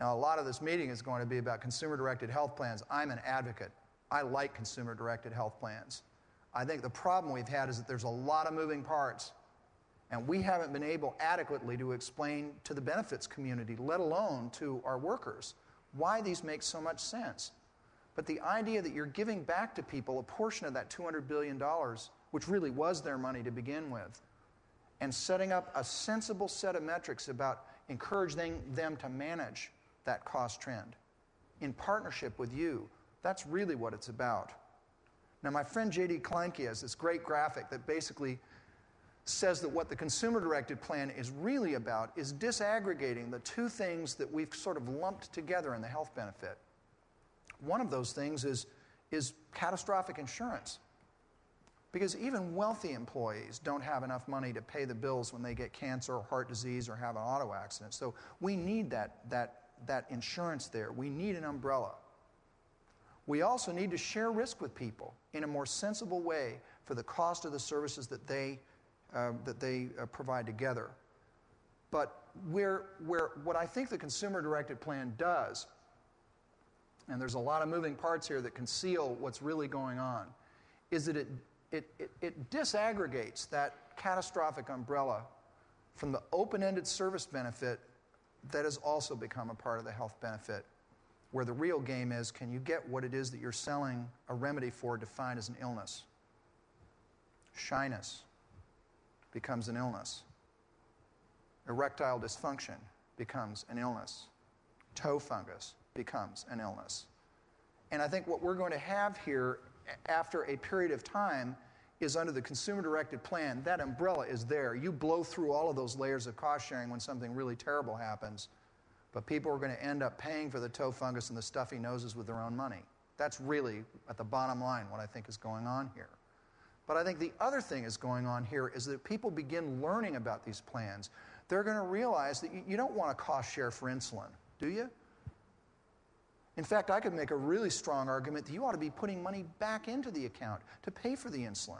Now, a lot of this meeting is going to be about consumer-directed health plans. I'm an advocate. I like consumer-directed health plans. I think the problem we've had is that there's a lot of moving parts, and we haven't been able adequately to explain to the benefits community, let alone to our workers, why these make so much sense. But the idea that you're giving back to people a portion of that $200 billion, which really was their money to begin with, and setting up a sensible set of metrics about encouraging them to manage that cost trend in partnership with you, that's really what it's about. Now, my friend J.D. Kleinke has this great graphic that basically says that what the consumer-directed plan is really about is disaggregating the two things that we've sort of lumped together in the health benefit. One of those things is catastrophic insurance. Because even wealthy employees don't have enough money to pay the bills when they get cancer or heart disease or have an auto accident. So we need that insurance there. We need an umbrella. We also need to share risk with people in a more sensible way for the cost of the services that they provide together. But what I think the consumer-directed plan does, and there's a lot of moving parts here that conceal what's really going on, is that it disaggregates that catastrophic umbrella from the open-ended service benefit that has also become a part of the health benefit, where the real game is, can you get what it is that you're selling a remedy for defined as an illness? Shyness becomes an illness. Erectile dysfunction becomes an illness. Toe fungus becomes an illness. And I think what we're going to have here after a period of time is under the consumer-directed plan, that umbrella is there. You blow through all of those layers of cost sharing when something really terrible happens, but people are going to end up paying for the toe fungus and the stuffy noses with their own money. That's really, at the bottom line, what I think is going on here. But I think the other thing is going on here is that people begin learning about these plans. They're going to realize that you don't want a cost share for insulin, do you? In fact, I could make a really strong argument that you ought to be putting money back into the account to pay for the insulin.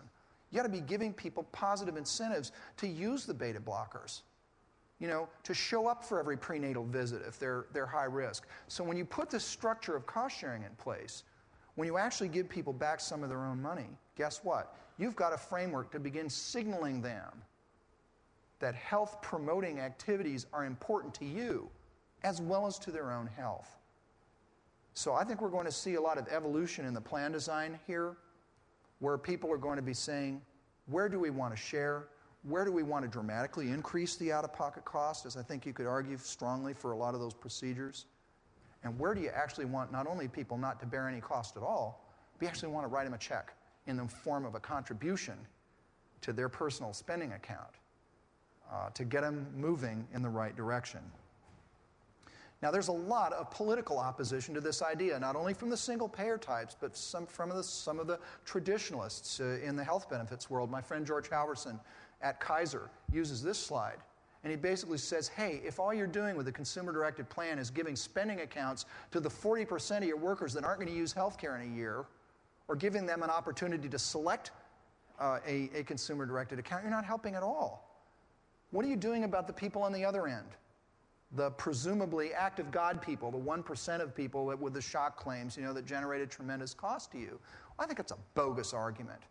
You ought to be giving people positive incentives to use the beta blockers, to show up for every prenatal visit if they're high risk. So when you put this structure of cost sharing in place, when you actually give people back some of their own money, guess what? You've got a framework to begin signaling them that health-promoting activities are important to you as well as to their own health. So I think we're going to see a lot of evolution in the plan design here, where people are going to be saying, where do we want to share? Where do we want to dramatically increase the out-of-pocket cost, as I think you could argue strongly for a lot of those procedures? And where do you actually want not only people not to bear any cost at all, but you actually want to write them a check in the form of a contribution to their personal spending account to get them moving in the right direction. Now, there's a lot of political opposition to this idea, not only from the single-payer types, but from some of the traditionalists in the health benefits world. My friend George Halverson at Kaiser uses this slide, and he basically says, hey, if all you're doing with the consumer-directed plan is giving spending accounts to the 40% of your workers that aren't going to use health care in a year, or giving them an opportunity to select a consumer-directed account, you're not helping at all. What are you doing about the people on the other end? The presumably act of God people, the 1% of people with the shock claims, that generated tremendous cost to you. I think it's a bogus argument.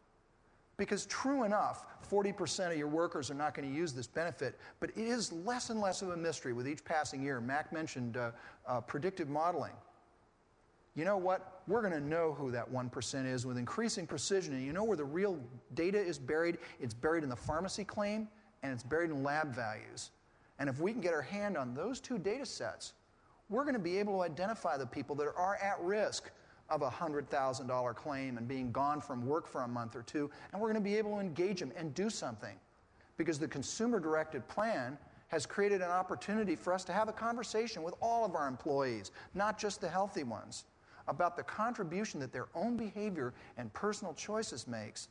Because true enough, 40% of your workers are not going to use this benefit, but it is less and less of a mystery with each passing year. Mac mentioned predictive modeling. You know what? We're going to know who that 1% is with increasing precision. And you know where the real data is buried? It's buried in the pharmacy claim, and it's buried in lab values. And if we can get our hand on those two data sets, we're going to be able to identify the people that are at risk of a $100,000 claim and being gone from work for a month or two, and we're going to be able to engage them and do something. Because the consumer-directed plan has created an opportunity for us to have a conversation with all of our employees, not just the healthy ones, about the contribution that their own behavior and personal choices makes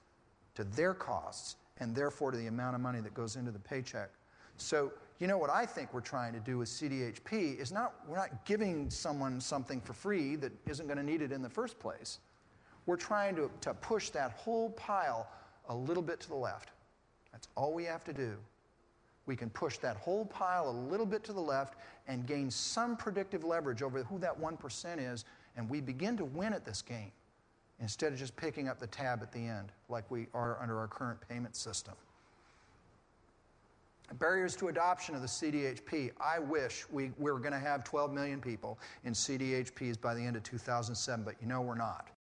to their costs and therefore to the amount of money that goes into the paycheck. So, what I think we're trying to do with CDHP is we're not giving someone something for free that isn't going to need it in the first place. We're trying to push that whole pile a little bit to the left. That's all we have to do. we can push that whole pile a little bit to the left and gain some predictive leverage over who that 1% is, and we begin to win at this game instead of just picking up the tab at the end like we are under our current payment system. Barriers to adoption of the CDHP. I wish we were going to have 12 million people in CDHPs by the end of 2007, but we're not.